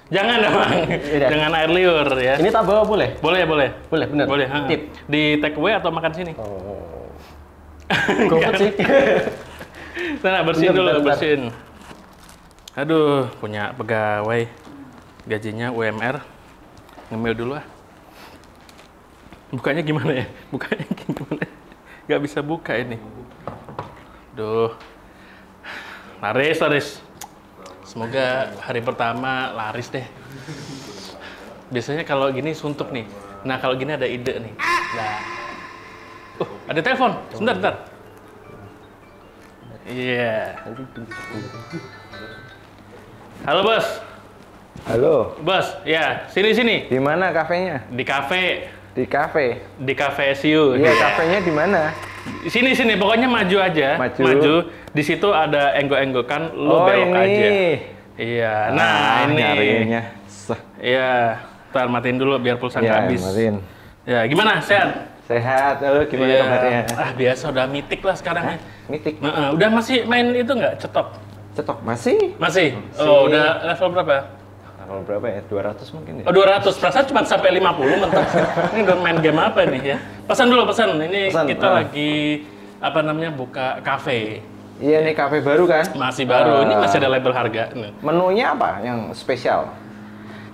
Jangan dong, Iya. dengan air liur ya. Ini tak bawa boleh? Boleh, boleh. Boleh, bener? Boleh, ha. Tip? Di take away atau makan sini? Oh. GoFood sih. Nah, bersihin Bentar, dulu, bentar, bentar. bersihin. Aduh, punya pegawai. Gajinya UMR. Ngemil dulu ah. Bukanya gimana ya? Bukanya gimana? Gak bisa buka ini. Duh. Laris, laris. Semoga hari pertama laris deh. Biasanya kalau gini suntuk nih. Nah, kalau gini ada ide nih. Nah. Ada telepon. Sebentar, bentar. Iya. Halo, Bos. Halo, Bos, ya, sini. di mana kafenya? Di kafe. Di kafe. Di kafe SU. Iya, kafenya di mana? Sini, pokoknya maju aja. Maju. Di situ ada enggok-enggokan, lu Oh, belok ini. aja. Iya. Nah, ini. Nyariinnya. Iya. Ntar matiin dulu biar pulsa nggak Ya, habis. Marin. Ya, gimana? Sehat? Sehat. Halo, gimana Iya. kabarnya? Ah, biasa udah mitik lah sekarang. Mitik. Nah, udah masih main itu nggak? Cetok? Cetok masih? Masih? Oh, udah level berapa? Kalau berapa ya? 200 mungkin ya? Oh, 200. Perasaan cuma sampai 50 mentok. Ini udah main game apa nih ya? Pesan dulu, pesan. Ini Pesan, kita ah. lagi apa namanya buka kafe. Iya nih, kafe baru kan? Masih baru. Ini Ah. masih ada label harga. Nih. Menunya apa yang spesial?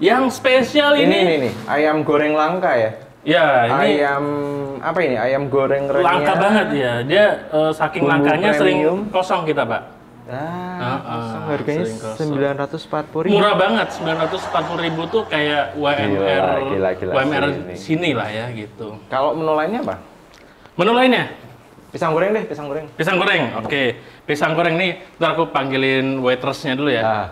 Yang spesial Ini nih, ayam goreng langka ya? Ya, ini Ayam, apa ini? Ayam goreng renyah. langka banget ya. Dia saking Bumbu langkanya sering premium. kosong kita, Pak. Kosong harganya sering kosong. 940.000. Murah banget, 940.000 tuh kayak UMR Gila, UMR sini. sini lah ya gitu. Kalau menu lainnya apa? Menu lainnya? Pisang goreng deh, pisang goreng. Pisang goreng, oke. Pisang goreng nih, ntar aku panggilin waitressnya dulu ya. Ah.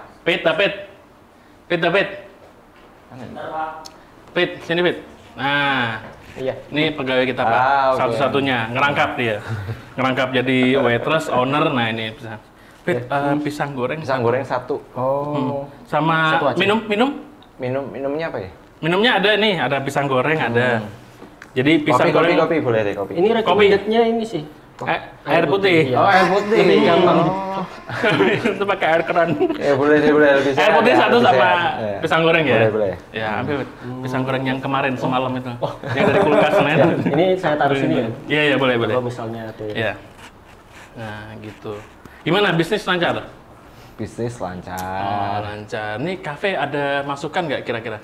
Pit, sini Pit. Nah, Iya. ini pegawai kita Pak, Ah, oke. satu-satunya, ngerangkap dia. Ngerangkap jadi waitress, owner, nah ini pisang. Pit, pisang goreng. Pisang goreng satu. Oh. Sama Satu aja. Minumnya apa ya? minumnya ada nih, ada pisang goreng ada. Jadi pisang Kopi, goreng. kopi boleh deh, kopi. Ini recommended-nya ini sih. Air putih. Iya. Oh, air putih. Lebih gampang. Itu pakai air keran. Ya boleh deh, boleh lebih Air sehat putih ya, satu lebih sama sehat. Ya. pisang goreng ya? Boleh. Ya, ambil pisang goreng yang kemarin semalam itu. Yang dari kulkas nah itu. Ini saya taruh sini ya. Iya, iya boleh. Kalau misalnya ada Iya. Nah, gitu. Gimana bisnis lancar? Bisnis Oh, lancar. lancar. Nih kafe ada masukan nggak kira-kira?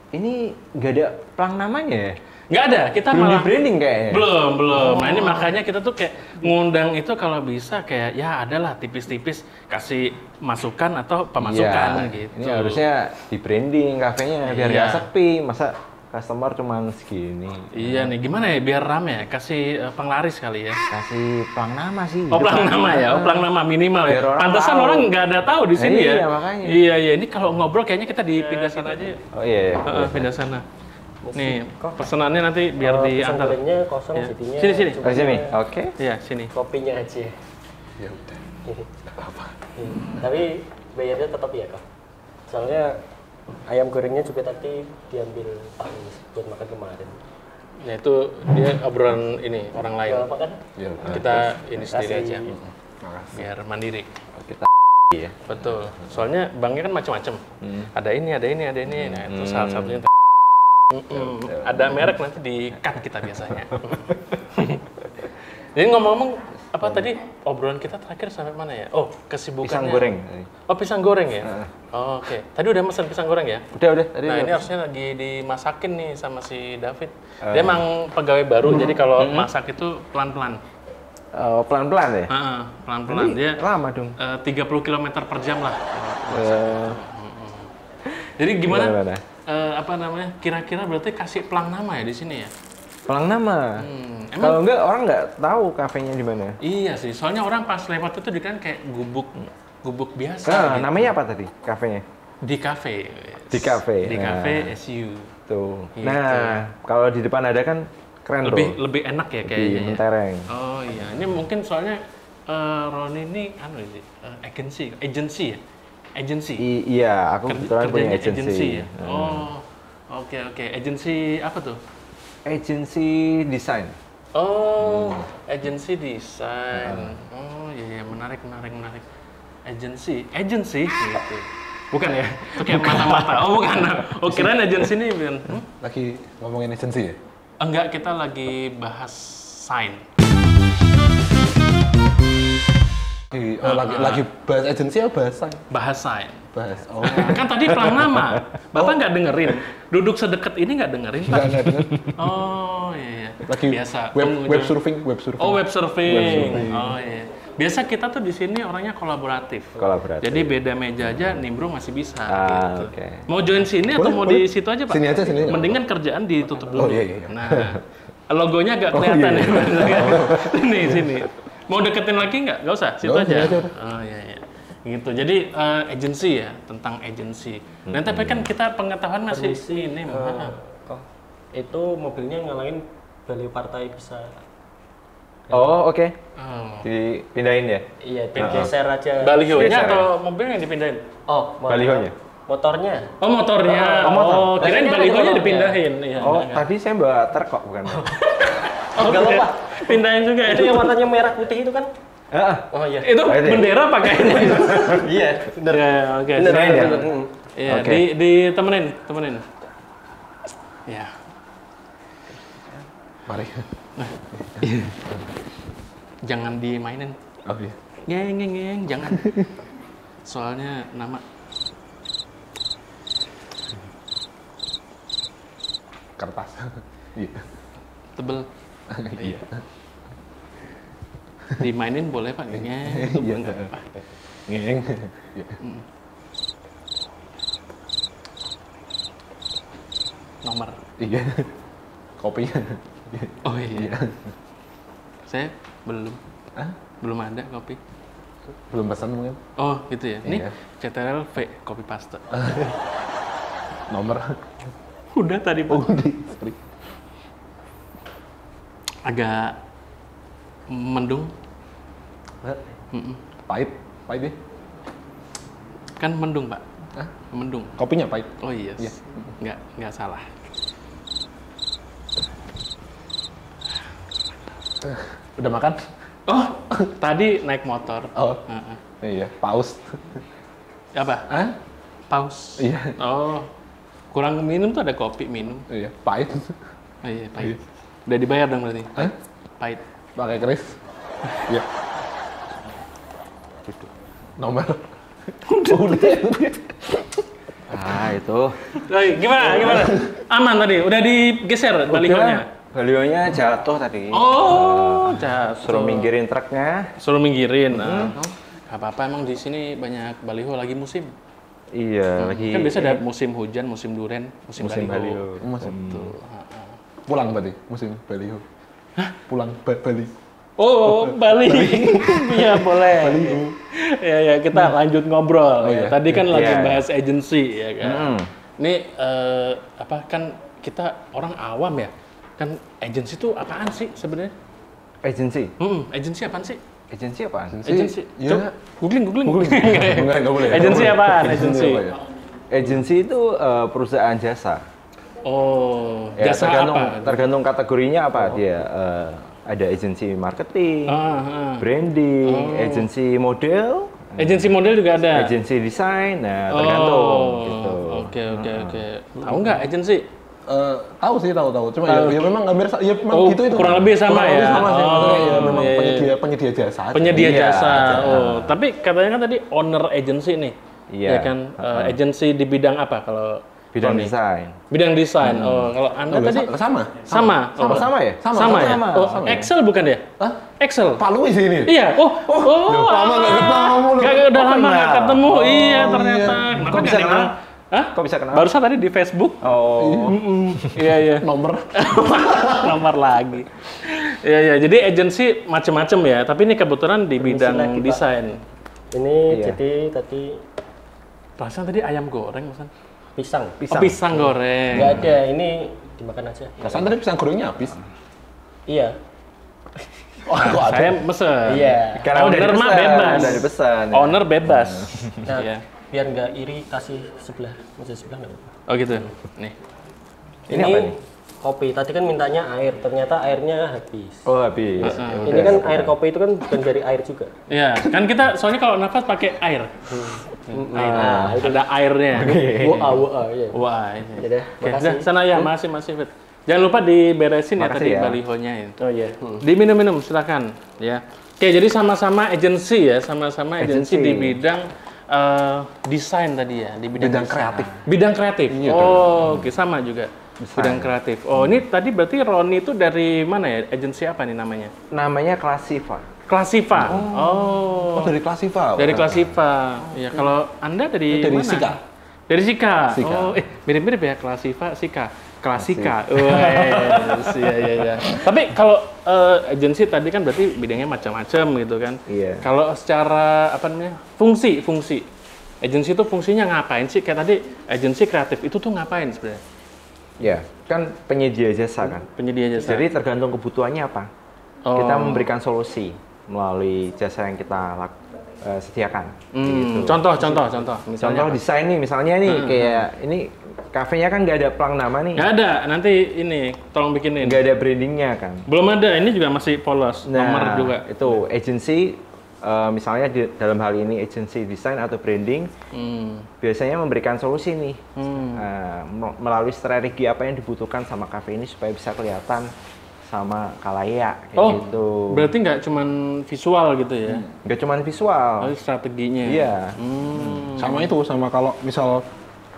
Ini nggak ada pelang namanya ya? Nggak ada, kita Belum di malah branding kayaknya. belum. Nah ini makanya kita tuh kayak ngundang itu kalau bisa kayak ya adalah tipis-tipis kasih masukan atau pemasukan Iya, gitu. Ini harusnya di branding kafenya biar Iya. nggak sepi. Masa customer cuman segini? Iya nih, gimana ya biar rame ya? Kasih penglaris kali ya. Kasih pelang nama sih. Oh, pelang nama ya, oh, pelang nama minimal ya. Biar orang Pantesan tahu. orang nggak ada tahu di sini ya. Iya, makanya. Iya, ini kalau ngobrol kayaknya kita dipindah sana aja. Yuk. Oh iya. Pindah sana. Nih, pesenannya nanti biar pisang diantar. gorengnya kosong, Iya. jadinya Sini. cuma Oh, sini. Oke. Iya, sini. kopinya aja. Ya udah. Apa? Tapi bayarnya tetap ya kak. Soalnya ayam gorengnya juga tadi diambil Pak Anies buat makan kemarin. Nah, itu dia obrolan ini orang lain. Gak apa kan? Ya udah. Kita ini sendiri Kasih. aja. Makasih. Biar mandiri. Kita ya. Betul. Soalnya banknya kan macam-macam. Ada ini. Nah, itu salah satunya. Ada merek nanti di cut kita biasanya. Jadi ngomong-ngomong apa tadi obrolan kita terakhir sampai mana ya? Oh, kesibukannya. Pisang goreng. Oh, pisang goreng ya? Oh, oke. Tadi udah pesan pisang goreng ya? Udah. Tadi Nah, ini harusnya lagi dimasakin nih sama si David. Dia emang pegawai baru, jadi kalau masak itu pelan-pelan. Pelan-pelan ya? Pelan-pelan. Dia Lama dong. 30 km per jam lah. Eh, Jadi gimana? Gimana? Apa namanya? Kira-kira berarti kasih pelang nama ya di sini ya? Pelang nama. Emang Kalau enggak orang nggak tahu kafenya di mana. iya sih. Soalnya orang pas lewat itu dikira kayak gubuk biasa. Nah, gitu. namanya apa tadi kafenya? Di kafe. Di kafe. Di Nah. kafe SU. Tuh. Gitu. Nah, kalau di depan ada kan keren Lebih enak ya Lebih kayaknya. Ya? mentereng. Oh iya, ini mungkin soalnya Roni ini agency ya? Agency. Iya, aku kebetulan punya Kerjanya agency. ya? Oh, oke. Agency apa tuh? Agency desain. Oh, agency desain. Oh iya, menarik. Agency gitu. Bukan ya? Itu kayak mata-mata. Oh bukan. Oh kirain agensi ini bukan. Lagi ngomongin agensi ya? Enggak, kita lagi bahas sign. Lagi bahas agensi apa bahas sign? Bahas sign. Bahas. Oh. Kan tadi pelang nama. Bapak nggak dengerin. Duduk sedekat ini nggak dengerin, Pak? Enggak dengar. Oh iya. Lagi Biasa. web surfing. Oh web surfing. Oh iya. Biasa kita tuh di sini orangnya kolaboratif. Kolaboratif. Jadi beda meja aja nimbrung masih bisa. Ah, gitu. oke. Mau join sini atau Boleh, mau boleh. di situ aja Pak? Sini aja, sini aja. Mendingan kerjaan ditutup dulu. Oh, iya. Nah, logonya agak kelihatan ya. Sini. Mau deketin lagi nggak? Nggak usah. Situ Nggak, aja. sini aja udah. Oh iya. Gitu. Jadi agensi ya, tentang agensi. Nah, tapi kan kita pengetahuan masih ini. Itu mobilnya ngalahin baliho partai bisa. Oh, oke. Oh. Dipindahin ya? Iya, digeser aja. Balihonya Geser, atau mobil yang dipindahin? Oh, Balihonya? Motornya. Oh motornya. Oh, motor. Oh, kirain Biasanya balihonya ada dipindahin. Iya, Oh, enggak. tadi saya bawa truk kok, bukan? Oh, Enggak apa-apa. Pindahin juga ya. Itu yang warnanya merah putih itu kan? Heeh. Oh iya. Itu Oh, itu ya? bendera pakainya. Iya, Bener. Oke. bener Serain ya? bener. Iya, Oke. ditemenin. Ya. Mari. Jangan dimainin. Oh iya. Ngeng, jangan. Soalnya nama Kertas. Iya. tebel. Iya. Dimainin boleh Pak, ngeng. Itu Iya. enggak apa-apa. Ngeng. Iya. Nomor. Iya. Kopinya. Oh iya. Saya belum. Hah? Belum ada kopi. Belum pesan mungkin. Oh gitu ya. Ini Iya. CTRL V kopi paste. Nomor. Udah tadi Pak. Oh, di spray. Agak mendung. Pahit ya? Kan mendung Pak. Hah? Mendung. Kopinya pahit. Oh iya. Iya. Nggak salah. Udah makan? Oh, tadi naik motor. Oh. Heeh. Iya, paus. Apa? Hah? Paus. Iya. Oh. Kurang minum tuh ada kopi minum. Iya, pahit. Oh iya, pahit. Udah dibayar dong berarti? Hah? Pahit. Pakai keris. Iya. Nomor. Udah. Ah, itu. Oh, gimana? Aman tadi? Udah digeser balihonya? Balionya jatuh tadi. Oh, jatuh. Suruh minggirin truknya. Suruh minggirin. Nah. Gak apa-apa, emang di sini banyak baliho lagi musim. Iya, lagi. Kan biasa ada musim hujan, musim duren, musim musim baliho. baliho. Tuh. Pulang berarti musim baliho. Hah? Pulang Bali. Oh, Bali. Iya, boleh. Ya, kita lanjut ngobrol. Oh, Ya. iya. Tadi kan lagi Iya. bahas agensi, ya kan. Ini kan kita orang awam ya. Kan agensi itu apaan sih sebenarnya? Agensi. Agensi apaan sih? Agensi apaan? Agensi. Iya. Coba googling. Enggak boleh. Agensi apaan? Agensi Agensi. apa ya? Agensi itu perusahaan jasa. Oh, Ya, jasa tergantung, apa? tergantung kategorinya apa dia. Ada agensi marketing, branding, agensi model, Agensi model juga ada. agensi desain. Nah, tergantung gitu. Oke. Tahu nggak agensi? Tahu sih, tahu. Cuma ya memang hampir ya memang Oh, gitu itu. kurang lebih sama Kurang ya? lebih sama sih. Maksudnya ya Oh, memang iya. penyedia jasa. aja. Penyedia Iya, jasa. ada. Oh, tapi katanya kan tadi owner agency nih. Iya. Ya kan, agency di bidang apa kalau Bidang Roni? desain. Bidang desain. Oh, kalau Anda Oh, tadi sama. sama. Oh, Sama ya? Sama ya? sama. Oh, Sama. Excel bukan ya? Hah? Excel. Pak Louis ini. Iya. Oh. lama nggak ketemu lu. Udah lama nggak kenal. ketemu. Iya, Oh, ternyata. iya. Kenapa Kok bisa nggak kenal? dibilang? Hah? Kok bisa kenal? Barusan tadi di Facebook. Oh. Iya. Nomor. Nomor lagi. Iya. Jadi agensi macam-macam ya. Tapi ini kebetulan di bidang lagi, Pak. desain. Ini Iya. jadi tadi Perasaan tadi ayam goreng, Mas. pisang. Oh, pisang goreng. Nggak ada, ini dimakan aja. Perasaan tadi pisang gorengnya habis. Iya. Oh, kok ada? Saya mesen. Iya. Karena udah Owner mah dipesan, bebas. udah dipesan. ya. Owner bebas. Nah, Iya. biar nggak iri kasih sebelah, masih sebelah nggak apa-apa. Oh gitu. Nih. Ini apa nih? kopi. Tadi kan mintanya air, ternyata airnya habis. Oh, habis. Ini kan air kopi itu kan bukan dari air juga. Iya, kan kita soalnya kalau nafas pakai air. Nah, itu Ada airnya. WA ya. Wah, ini. Ya udah, Oke, makasih. udah, sana ya, masih Fit. Jangan lupa diberesin ya Makasih tadi ya. balihonya ya. Oh iya. Diminum-minum silakan ya. Oke, jadi sama-sama agensi ya, sama-sama agensi Agensi. di bidang desain tadi ya, di Bidang desain. kreatif. Bidang kreatif. Iya, Oh, oke sama juga. Desain. Bidang kreatif. Oh, ini tadi berarti Roni itu dari mana ya? Agensi apa nih namanya? Namanya Classifa. Classifa. Oh, dari Classifa. Dari Classifa. Ya, kalau Anda dari Dari mana? Sika. Dari Sika. Sika. Oh, mirip-mirip ya Classifa, Sika. Klasika. Wah, iya. Tapi kalau agensi tadi kan berarti bidangnya macam-macam gitu kan. Iya. Kalau secara apa namanya? Fungsi. Agensi itu fungsinya ngapain sih? Kayak tadi agensi kreatif itu tuh ngapain sebenarnya? Ya, kan penyedia jasa kan. Penyedia jasa. Jadi tergantung kebutuhannya apa. Oh. Kita memberikan solusi melalui jasa yang kita sediakan. Gitu. Contoh. Contoh Misalnya apa? desain nih, misalnya nih kayak ini kafenya kan nggak ada plang nama nih, Nggak ada. Nanti ini tolong bikinin. nggak ada brandingnya kan. Belum ada. Ini juga masih polos. Nomor juga. Itu agency misalnya dalam hal ini agency desain atau branding biasanya memberikan solusi nih melalui strategi apa yang dibutuhkan sama kafe ini supaya bisa kelihatan sama kalayak kayak gitu. Berarti nggak cuman visual gitu ya? Nggak cuma visual. Oh, strateginya. Iya. Sama itu, sama kalau misal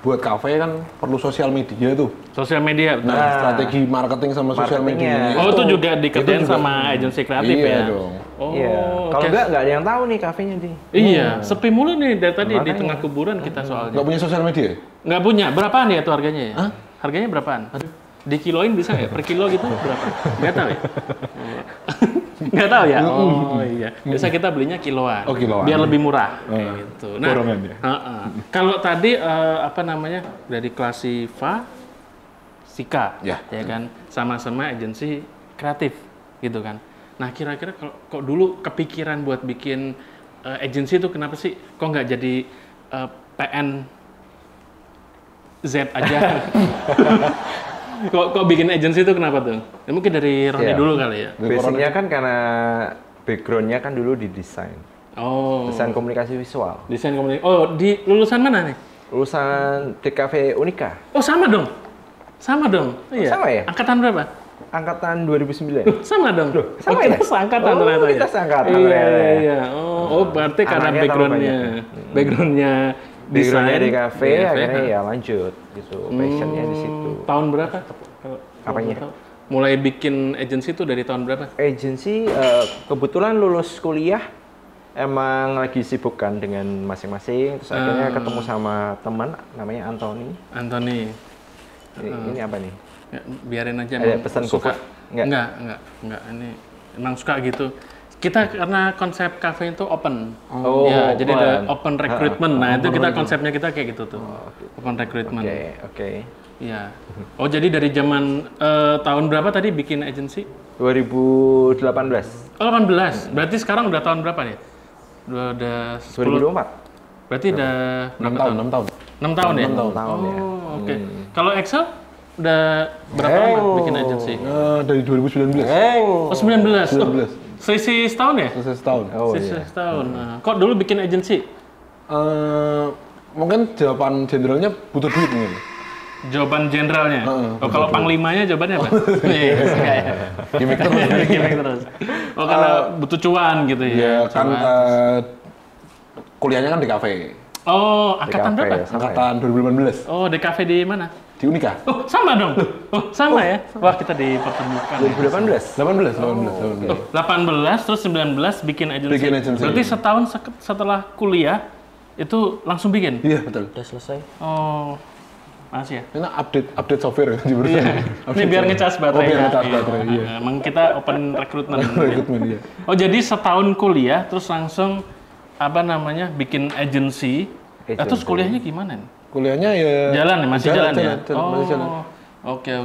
buat kafe kan perlu sosial media tuh. Sosial media. betul. Nah, strategi marketing sama sosial Marketingnya. media. Oh, itu juga dikerjain itu juga. sama agensi kreatif Iya ya? dong. Oh, Iya. Kalau oke. nggak ada yang tahu nih kafenya nih. Iya, sepi mulu nih dari tadi di Makanya. tengah kuburan kita soalnya. Nggak punya sosial media? Nggak punya. Berapaan ya tuh harganya ya? Harganya berapaan? Dikiloin bisa nggak? Per kilo gitu berapa? Nggak tahu ya? Nggak tahu ya? Oh iya. Biasa kita belinya kiloan. Oh, kiloan. Biar lebih murah. Kayak gitu. Borongan ya? Kalau tadi apa namanya dari Classifa, Sika, Ya. kan, sama-sama agensi kreatif, gitu kan. Nah kira-kira kalau kok dulu kepikiran buat bikin agensi itu kenapa sih? Kok nggak jadi PN Z aja? kok bikin agensi itu kenapa tuh? Ya, mungkin dari Roni Iya. dulu kali ya. Basicnya kan karena backgroundnya kan dulu di desain, Oh. desain komunikasi visual. Desain komunikasi. Oh, di lulusan mana nih? Lulusan DKV Unika, Oh, sama dong. Sama dong. Iya. sama ya? Angkatan berapa? angkatan 2009. Sama dong. sama kita ya? seangkatan Oh, ternyata ya. kita seangkatan Iya, ternyata ya. iya. Oh, berarti karena Anaknya tambah backgroundnya Backgroundnya desain DKV akhirnya ya lanjut gitu, passionnya di situ. Tahun berapa? Kalau Apanya? tahu. Mulai bikin agensi itu dari tahun berapa? Agency kebetulan lulus kuliah emang lagi sibuk kan dengan masing-masing, terus akhirnya ketemu sama teman namanya Anthony. Anthony. Ini apa nih? Ya, biarin aja. Ada emang pesan suka. GoFood? Nggak? Enggak. Ini emang suka gitu. Kita karena konsep cafe itu open. Oh, ya, jadi ada open. open recruitment. Nah, itu kita konsepnya kita kayak gitu tuh. Open recruitment. Oke. Iya. Oh, jadi dari zaman tahun berapa tadi bikin agensi? 2018. Oh, 18. Berarti sekarang udah tahun berapa nih? Udah 10. 2024. Berarti udah 6 tahun, 6 tahun. 6 tahun ya? 6 tahun ya. Oh, oke. Kalau Excel udah berapa lama bikin agensi? Dari 2019. Oh, 19. 19. Selisih setahun ya? Selesai setahun. Oh Selisih iya. setahun. Nah, kok dulu bikin agensi? Mungkin jawaban generalnya butuh duit mungkin. Jawaban jenderalnya. Oh, kalau panglimanya jawabannya apa? Iya, enggak ya. Gimik terus. Gimik terus. Oh, karena butuh cuan gitu ya. Ya kan Cuan. kuliahnya kan di kafe. Oh, angkatan DKV berapa? ya, sama ya? Angkatan 2018 Oh, di kafe di mana? di Unika. Oh, sama dong. Oh, sama ya. Wah, kita dipertemukan. ya. 2018. 18. Oh, 18 terus 19 bikin agensi. Bikin agensi. Berarti setahun setelah kuliah itu langsung bikin. Iya, betul. Udah selesai. Oh. Masih ya? Ini update software di perusahaan. Ini biar ngecas baterai. Oh, biar ngecas baterai, iya. Emang kita open recruitment. Rekrutmen, iya. Oh, jadi setahun kuliah terus langsung apa namanya? Bikin agensi. Terus kuliahnya gimana nih? Kuliahnya ya Jalan ya, masih jalan ya? masih jalan. Oke.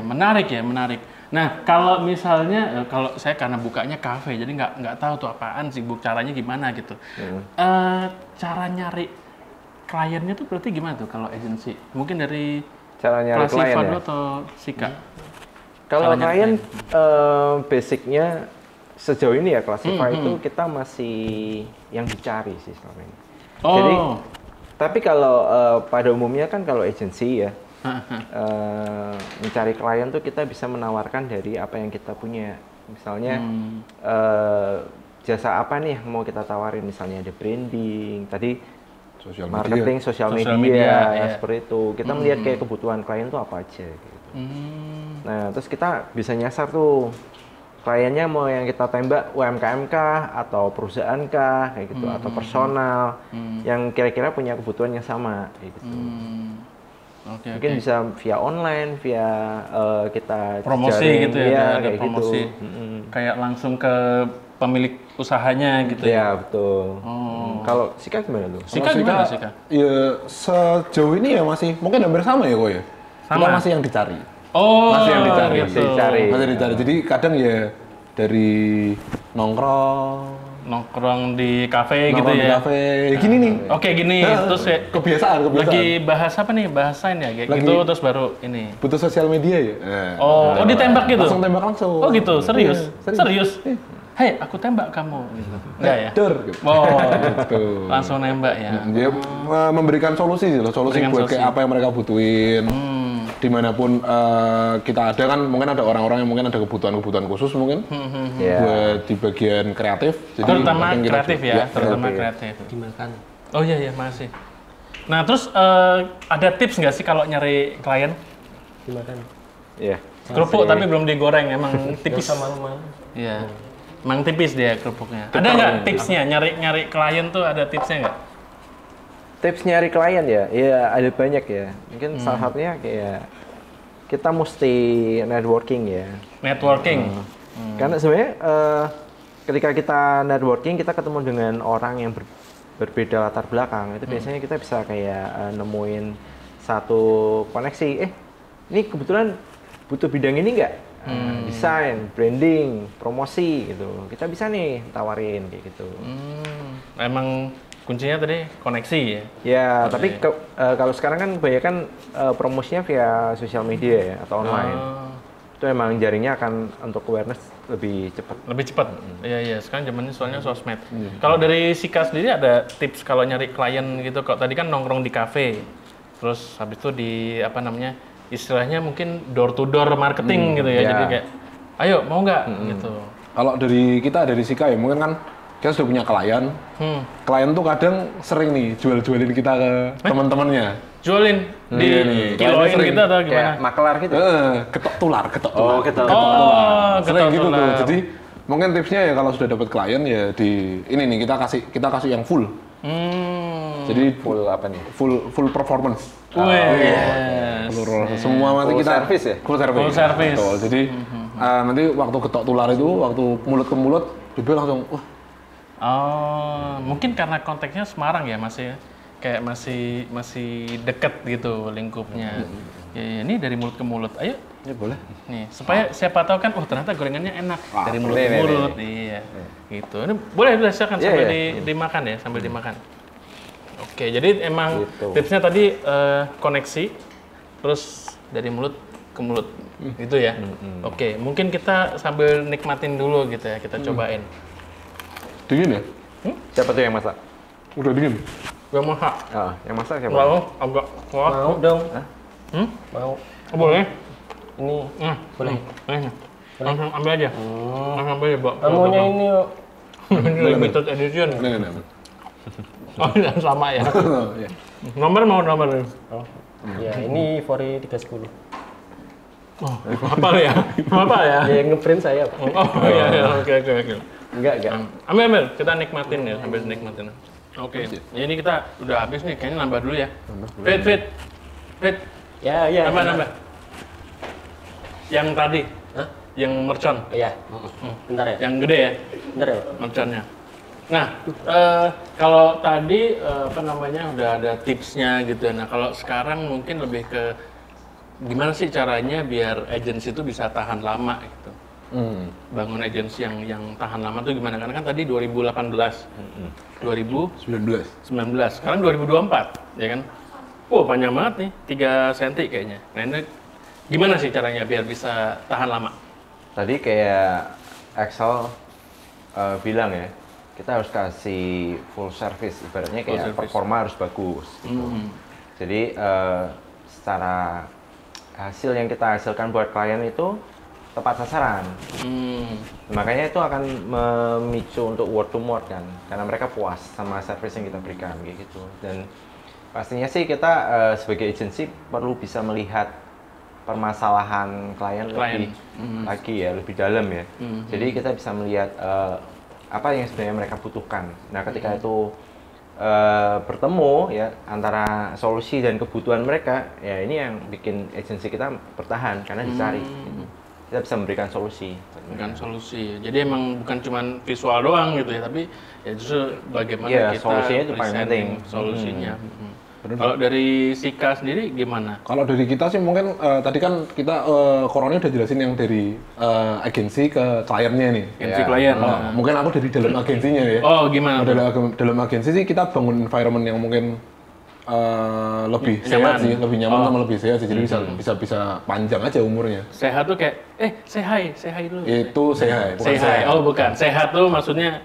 Menarik ya, menarik. Nah, kalau misalnya kalau saya karena bukanya kafe, jadi nggak tahu tuh apaan sih, caranya gimana gitu. Cara nyari kliennya tuh berarti gimana tuh kalau agensi? Mungkin dari Cara nyari klien Classifa ya. dulu atau Sika? Kalau Kalau nyari klien basicnya sejauh ini ya Classify itu kita masih yang dicari sih selama ini. Oh. Jadi tapi kalau pada umumnya kan kalau agency ya mencari klien tuh kita bisa menawarkan dari apa yang kita punya. Misalnya jasa apa nih yang mau kita tawarin, misalnya ada branding, tadi Sosial marketing, sosial Sosial media, media, ya, ya. seperti itu. Kita melihat kayak kebutuhan klien tuh apa aja gitu. Nah, terus kita bisa nyasar tuh kliennya mau yang kita tembak UMKM kah atau perusahaan kah kayak gitu atau personal yang kira-kira punya kebutuhan yang sama kayak gitu. Oke, Mungkin oke. bisa via online, via kita Promosi jejaring, gitu ya, iya, ada kayak promosi. gitu. Kayak langsung ke pemilik usahanya gitu ya. Iya, betul. Kalau Sika gimana tuh? Sika gimana Sika? Ya sejauh ini ya masih mungkin hampir sama ya kok ya. Cuma Sama? masih yang dicari. Oh, Masih yang dicari. gitu. Masih dicari. Masih dicari. Jadi kadang ya dari nongkrong Di kafe gitu di ya. kafe. Gini nih. Oke, gini. Nah, Terus ya, kebiasaan. lagi bahas apa nih? Bahasain ya kayak Lagi- gitu terus baru ini. butuh sosial media ya. Oh, ditembak gitu. Langsung tembak langsung. Oh gitu, serius? Iya, Serius? Hei, aku tembak kamu gitu. Enggak ya? Dor. Gitu. Oh, Gitu. langsung nembak ya. Dia memberikan solusi sih loh, solusi Memberikan buat solusi. kayak apa yang mereka butuhin. Dimanapun kita ada kan, mungkin ada orang-orang yang mungkin ada kebutuhan-kebutuhan khusus mungkin Iya. buat di bagian kreatif. Jadi Terutama mungkin kita kreatif juga- ya, terutama kreatif. kreatif. Dimakan. Oh iya iya masih. Nah terus ada tips nggak sih kalau nyari klien? Dimakan. Iya. Kerupuk tapi belum digoreng, emang tipis. Sama malu-malu. Iya. Emang tipis dia kerupuknya. Ada nggak tipsnya? Nyari klien tuh ada tipsnya nggak? Tips nyari klien ya, ya ada banyak ya. Mungkin salah satunya kayak kita mesti networking ya. Networking. Karena sebenarnya ketika kita networking, kita ketemu dengan orang yang berbeda latar belakang. Itu biasanya kita bisa kayak nemuin satu koneksi. Ini kebetulan butuh bidang ini nggak? Desain, branding, promosi gitu. Kita bisa nih tawarin kayak gitu. Emang kuncinya tadi koneksi ya. Ya, tapi kalau sekarang kan kebanyakan promosinya via sosial media ya atau online. Itu emang jaringnya akan untuk awareness lebih cepat. Lebih cepat. Iya iya. Sekarang zamannya soalnya sosmed. Kalau dari Sika sendiri ada tips kalau nyari klien gitu? Kok tadi kan nongkrong di kafe, terus habis itu di apa namanya istilahnya mungkin door to door marketing gitu ya. ya. Jadi kayak, ayo mau nggak gitu. Kalau dari kita dari Sika ya mungkin kan kita sudah punya klien. Klien tuh kadang sering nih jual-jualin kita ke teman-temannya. Jualin di kiloin sering. gitu atau Kayak gimana? makelar gitu. Ketok tular. Oh, ketok. Oh, Sering gitu tuh. tular. Jadi mungkin tipsnya ya kalau sudah dapat klien ya di ini nih kita kasih yang full. Jadi Full apa nih? full performance. Yes. Semua nanti Full kita service ya? Full service. Full service. Betul. Jadi nanti waktu ketok tular itu, waktu mulut ke mulut, dia langsung, Oh, mungkin karena konteksnya Semarang ya masih kayak masih deket gitu lingkupnya. Ya, ini dari mulut ke mulut. Ayo. Ya boleh. Nih, supaya siapa tahu kan, ternyata gorengannya enak dari mulut ke nih, mulut. Iya. Gitu. Ini boleh silakan Iya, sambil iya. dimakan ya, sambil dimakan. Oke, jadi emang Gitu. tipsnya tadi koneksi, terus dari mulut ke mulut, gitu ya. Oke, mungkin kita sambil nikmatin dulu gitu ya, kita cobain. dingin ya? Siapa tuh yang masak? Udah dingin. Gak masak. Oh, yang masak siapa? Mau agak kuat. Mau dong. Hmm? Mau. Oh, boleh. Ini. Boleh. Langsung ambil aja. Langsung ambil aja, Mbak. Maunya ini yuk. Ini limited edition. Nah. Oh, yang sama ya. Iya. Nomor mau nomor. Oh. Ya, ini Fori 310. Oh, apa ya? Apa ya? Ya, ngeprint saya, Pak. Oh iya, oke. Enggak. Ambil, kita nikmatin ya, sambil nikmatin. Oke, ini kita udah habis nih, kayaknya nambah dulu ya. Fit. Ya. Nambah. Yang tadi, Hah? yang mercon, Iya. Bentar ya. yang gede ya, Bentar ya, Pak. merconnya. Nah, kalau tadi apa namanya udah ada tipsnya gitu. Nah, kalau sekarang mungkin lebih ke gimana sih caranya biar agensi itu bisa tahan lama gitu. Bangun agensi yang tahan lama tuh gimana? Karena kan tadi 2018, 2019, 19. sekarang 2024, ya kan? Panjang banget nih, 3 cm kayaknya. Nah ini Gimana sih caranya biar bisa tahan lama? Tadi kayak Excel bilang ya, kita harus kasih full service, ibaratnya Full kayak service. performa harus bagus. Gitu. Jadi secara hasil yang kita hasilkan buat klien itu tepat sasaran. Makanya itu akan memicu untuk word to mouth kan, karena mereka puas sama service yang kita berikan kayak gitu. Dan pastinya sih kita sebagai agency perlu bisa melihat permasalahan klien lebih lagi ya, lebih dalam ya. Jadi kita bisa melihat apa yang sebenarnya mereka butuhkan. Nah, ketika itu bertemu ya antara solusi dan kebutuhan mereka, ya ini yang bikin agensi kita bertahan karena dicari. Gitu. Kita bisa memberikan solusi. Memberikan solusi. Jadi emang bukan cuma visual doang gitu ya, tapi ya justru bagaimana Iya, kita solusinya itu paling presenting penting. solusinya. Kalau dari Sika sendiri gimana? Kalau dari kita sih mungkin tadi kan kita Koroni udah jelasin yang dari agensi ke kliennya nih. Agensi klien. Mungkin aku dari dalam agensinya ya. Oh, gimana? Dalam agensi sih kita bangun environment yang mungkin lebih Nyaman. sehat sih, lebih nyaman sama lebih sehat sih. Jadi bisa panjang aja umurnya. Sehat tuh kayak say hi dulu. Itu sehat, bukan Say hi. sehat. Oh, bukan. Sehat tuh maksudnya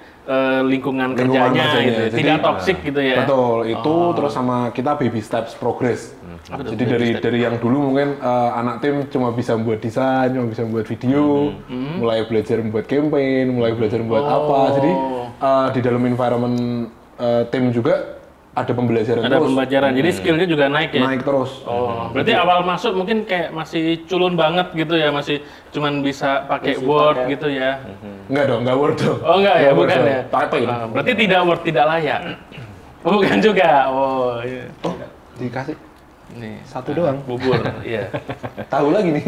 lingkungan kerjanya gitu ya. Jadi, Tidak toksik gitu ya. Betul, itu terus sama kita baby steps progress. Jadi dari yang dulu mungkin anak tim cuma bisa membuat desain, cuma bisa membuat video, mulai belajar membuat campaign, mulai belajar membuat apa. Jadi di dalam environment tim juga ada pembelajaran Ada terus. pembelajaran. Jadi skillnya juga naik ya. Naik terus. Oh, berarti awal masuk mungkin kayak masih culun banget gitu ya, masih cuman bisa pakai Word gitu ya. Enggak dong, enggak Word dong. Oh enggak ya, Word bukan dong. ya. Typing. Berarti tidak Word, tidak layak. Oh, bukan juga. Oh, iya. Oh, dikasih Nih, satu doang. bubur, iya. Tahu lagi nih.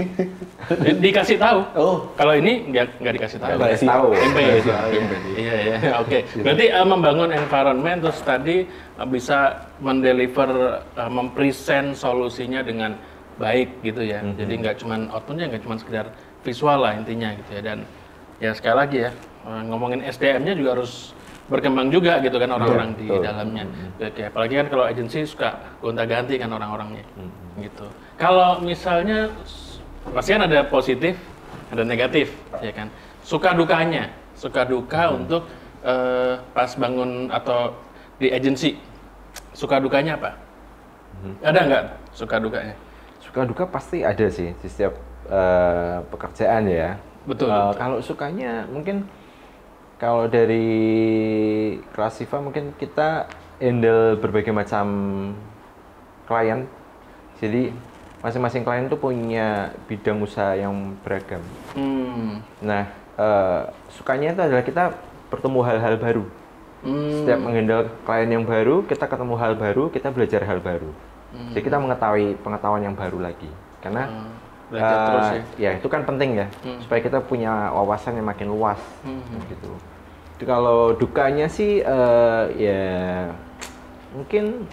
Dikasih tahu. Oh, Kalau ini nggak dikasih tahu. Nggak dikasih tahu. Tempe. Tempe. Iya, iya. Oke. Berarti membangun environment terus tadi bisa mendeliver, mempresent solusinya dengan baik gitu ya. Jadi nggak cuman outputnya nggak cuman sekedar visual lah intinya gitu ya. Dan ya sekali lagi ya, ngomongin SDM-nya juga harus berkembang juga gitu kan orang-orang di dalamnya. Oke, apalagi kan kalau agensi suka gonta-ganti kan orang-orangnya. Gitu. Kalau misalnya pasti kan ada positif, ada negatif, ya kan. Suka duka untuk pas bangun atau di agensi. Suka dukanya apa? Ada nggak suka dukanya? Suka duka pasti ada sih di setiap pekerjaan ya. Betul. Kalau sukanya mungkin kalau dari Classiva mungkin kita handle berbagai macam klien. Jadi masing-masing klien tuh punya bidang usaha yang beragam. Nah, sukanya itu adalah kita bertemu hal-hal baru. Setiap menghandle klien yang baru, kita ketemu hal baru, kita belajar hal baru. Jadi kita mengetahui pengetahuan yang baru lagi. Karena Belajar terus ya. itu kan penting ya, supaya kita punya wawasan yang makin luas. Gitu. Jadi kalau dukanya sih ya mungkin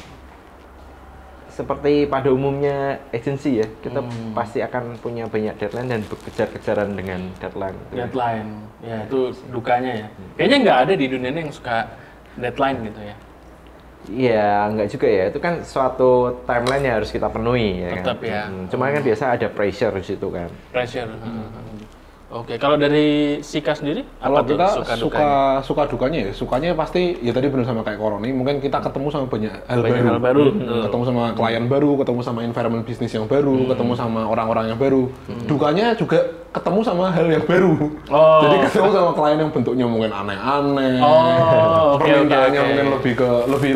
seperti pada umumnya agensi ya, kita pasti akan punya banyak deadline dan berkejar-kejaran dengan deadline. Deadline, ya itu dukanya ya. Kayaknya nggak ada di dunia ini yang suka deadline gitu ya. Iya, enggak juga ya. Itu kan suatu timeline yang harus kita penuhi ya. Tetap kan? ya. Cuma kan biasa ada pressure di situ kan. Pressure. Oke, kalau dari Sika sendiri, kalau apa tuh kita suka-dukanya? suka dukanya ya, sukanya pasti ya tadi benar sama kayak Koroni, mungkin kita ketemu sama banyak hal Banyak baru. hal baru. Ketemu sama klien baru, ketemu sama environment bisnis yang baru, ketemu sama orang-orang yang baru. Dukanya juga ketemu sama hal yang baru. Oh. Jadi ketemu sama klien yang bentuknya mungkin aneh-aneh. Oh, oke. Permintaannya mungkin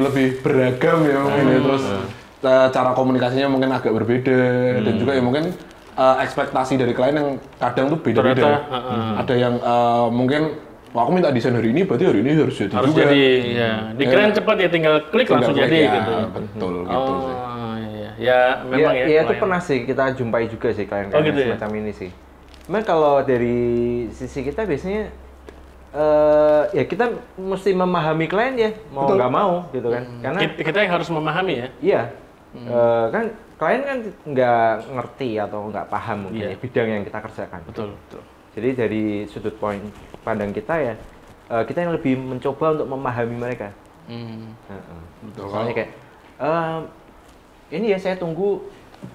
lebih beragam ya mungkin ya. Terus cara komunikasinya mungkin agak berbeda dan juga ya mungkin ekspektasi dari klien yang kadang tuh beda-beda. Ada yang mungkin wah, aku minta desain hari ini, berarti hari ini harus jadi Harus juga. jadi, ya. Di kalian cepat ya, tinggal klik langsung Tinggal jadi klik, ya, gitu. Betul gitu sih. Oh, iya. Ya, memang ya. Iya, itu klien. pernah sih kita jumpai juga sih klien-klien Oh, gitu ya? semacam ini sih. Cuman kalau dari sisi kita biasanya ya kita mesti memahami klien ya, mau Betul. nggak mau gitu kan. Karena Kita yang harus memahami ya. iya, kan klien kan nggak ngerti atau nggak paham mungkin Iya. ya, bidang yang kita kerjakan. Betul, betul. Jadi dari sudut pandang kita ya, kita yang lebih mencoba untuk memahami mereka. Hmm. Misalnya kayak, ini ya saya tunggu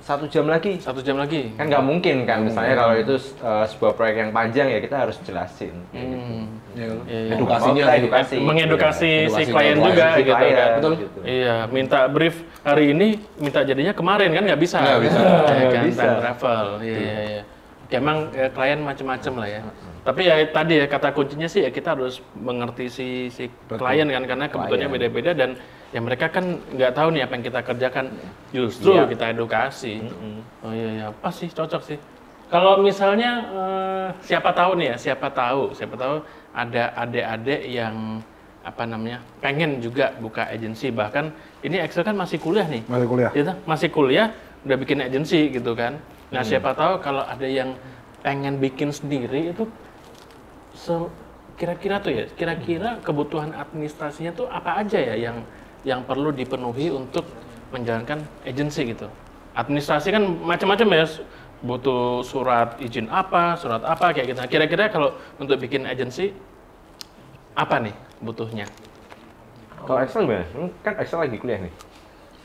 1 jam lagi. 1 jam lagi. Kan nggak mungkin kan, misalnya kalau itu sebuah proyek yang panjang ya kita harus jelasin. Edukasinya, mengedukasi si klien juga gitu kan. Betul. Iya, minta brief hari ini, minta jadinya kemarin kan nggak bisa. Nggak bisa. Kan time travel. Iya. Emang klien macam-macam lah ya. Tapi ya tadi ya kata kuncinya sih ya kita harus mengerti si klien kan, karena kebutuhannya beda-beda dan ya mereka kan nggak tahu nih apa yang kita kerjakan, justru kita edukasi. Oh iya, pas sih, cocok sih. Kalau misalnya siapa tahu nih ya, siapa tahu ada adik-adik yang apa namanya pengen juga buka agensi, bahkan ini Excel kan masih kuliah nih. Masih kuliah. Gitu, masih kuliah udah bikin agensi gitu kan. Nah siapa tahu kalau ada yang pengen bikin sendiri itu kira-kira kebutuhan administrasinya tuh apa aja ya yang perlu dipenuhi untuk menjalankan agensi gitu. Administrasi kan macam-macam ya, butuh surat izin apa, surat apa kayak gitu. Kira-kira kalau untuk bikin agensi apa nih butuhnya? Kalau Excel gimana? Kan Excel lagi kuliah nih.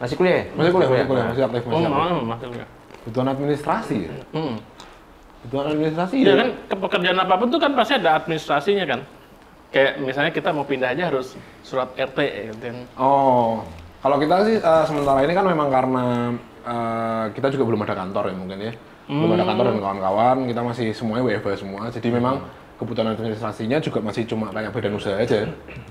Masih kuliah ya? Masih kuliah, masih aktif. Masih kuliah. Kebutuhan administrasi ya? Kebutuhan administrasi ya kan, pekerjaan apapun tuh kan pasti ada administrasinya kan. Kayak misalnya kita mau pindah aja harus surat RT gitu kan. Oh, kalau kita sih sementara ini kan memang karena kita juga belum ada kantor ya mungkin ya. Belum ada kantor dan kawan-kawan, kita masih semuanya WFH semua. Jadi memang kebutuhan administrasinya juga masih cuma kayak badan usaha aja.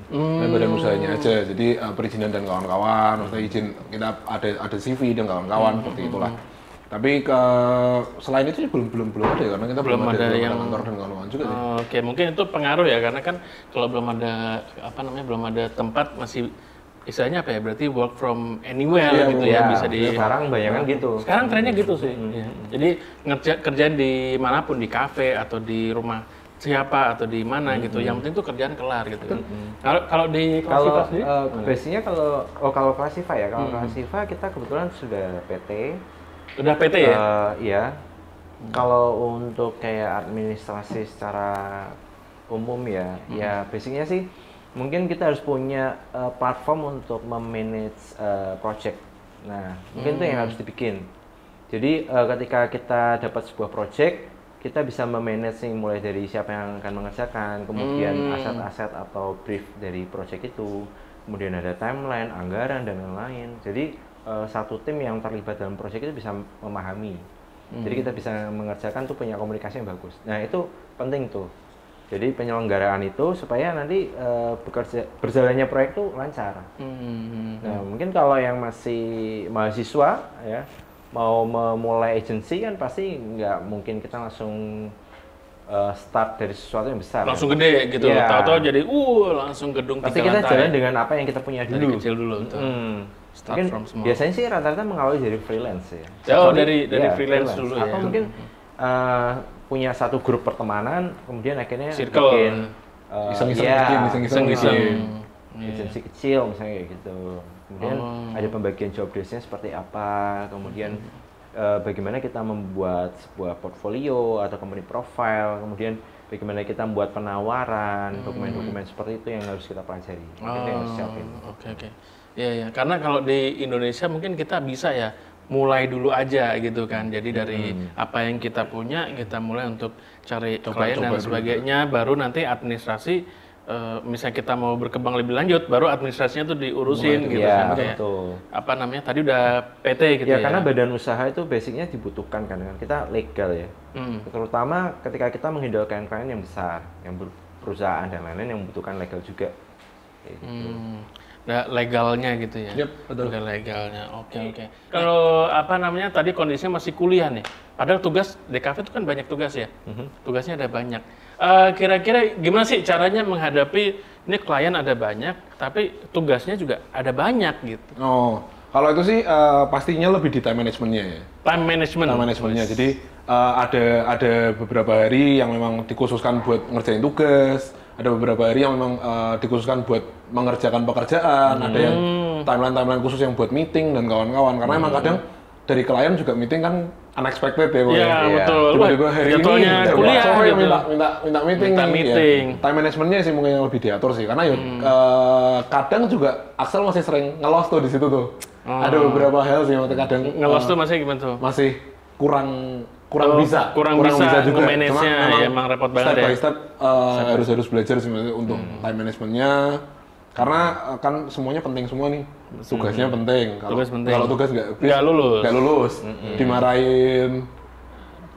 Badan usahanya aja. Jadi perizinan dan kawan-kawan, maksudnya izin kita ada CV dan kawan-kawan seperti itulah. Tapi selain itu belum ada ya, karena kita belum ada yang kantor dan kawan-kawan juga sih. Oke, mungkin itu pengaruh ya, karena kan kalau belum ada belum ada tempat, masih istilahnya apa ya, berarti work from anywhere gitu ya, bisa di. Sekarang bayangan gitu. Sekarang trennya gitu sih. Ya. Jadi kerjaan di manapun, di kafe atau di rumah siapa atau di mana gitu, yang penting tuh kerjaan kelar gitu. Kalau di Classify sendiri? Biasanya kalau Classify ya, Classify kita kebetulan sudah PT. Udah PT ya? Iya. Kalau untuk kayak administrasi secara umum ya, ya basicnya sih mungkin kita harus punya platform untuk memanage project. Nah, mungkin itu yang harus dibikin. Jadi ketika kita dapat sebuah project, kita bisa memanage nih, mulai dari siapa yang akan mengerjakan, kemudian aset-aset atau brief dari project itu, kemudian ada timeline, anggaran dan lain-lain. Jadi satu tim yang terlibat dalam proyek itu bisa memahami. Jadi kita bisa mengerjakan tuh punya komunikasi yang bagus. Nah itu penting tuh. Jadi penyelenggaraan itu supaya nanti berjalannya proyek tuh lancar. Nah mungkin kalau yang masih mahasiswa ya mau memulai agensi kan pasti nggak mungkin kita langsung start dari sesuatu yang besar. Langsung gede gitu. Tahu-tahu jadi langsung gedung 3 lantai. Pasti kita jalan dengan apa yang kita punya dulu. Dari kecil dulu. Mungkin biasanya sih rata-rata mengawali dari freelance ya. Dari freelance dulu ya. Atau mungkin punya satu grup pertemanan, kemudian akhirnya circle, bikin iseng-iseng agensi kecil misalnya kayak gitu. Kemudian ada pembagian job desk-nya seperti apa, kemudian bagaimana kita membuat sebuah portfolio atau company profile, kemudian bagaimana kita membuat penawaran, dokumen-dokumen seperti itu yang harus kita pelajari. Kita harus siapin. Oke. Iya, karena kalau di Indonesia mungkin kita bisa ya mulai dulu aja gitu kan. Jadi dari apa yang kita punya, kita mulai untuk cari klien dan sebagainya, baru nanti administrasi, misalnya kita mau berkembang lebih lanjut, baru administrasinya tuh diurusin gitu kan. Kayak, apa namanya, tadi udah PT gitu ya. Karena badan usaha itu basicnya dibutuhkan kan, kita legal ya. Terutama ketika kita menghandle klien yang besar, yang perusahaan dan lain-lain yang membutuhkan legal juga. Nah, legalnya gitu ya. Betul. Legalnya. Oke. Kalau apa namanya tadi kondisinya masih kuliah nih. Padahal tugas DKV itu kan banyak tugas ya. Tugasnya ada banyak. Kira-kira gimana sih caranya menghadapi ini klien ada banyak, tapi tugasnya juga ada banyak gitu. Oh, kalau itu sih pastinya lebih di time managementnya ya. Time managementnya. Jadi ada beberapa hari yang memang dikhususkan buat ngerjain tugas. Ada beberapa hari yang memang dikhususkan buat mengerjakan pekerjaan, ada yang timeline khusus yang buat meeting dan kawan-kawan. Karena emang kadang dari klien juga meeting kan unexpected ya, Bang. Iya, betul. Tiba-tiba hari ini jadwalnya ada kuliah sore gitu. minta meeting. Minta nih. meeting. Ya. Time managementnya sih mungkin yang lebih diatur sih, karena ya kadang juga Axel masih sering ngelos tuh di situ tuh. Ada beberapa hal sih yang kadang Ngelos tuh masih gimana tuh? masih kurang bisa juga. nge-manage-nya, Cuma ya, emang repot banget step ya. by step harus belajar sebenarnya untuk time managementnya, karena kan semuanya penting semua nih, tugasnya penting. Kalau tugas nggak lulus, dimarahin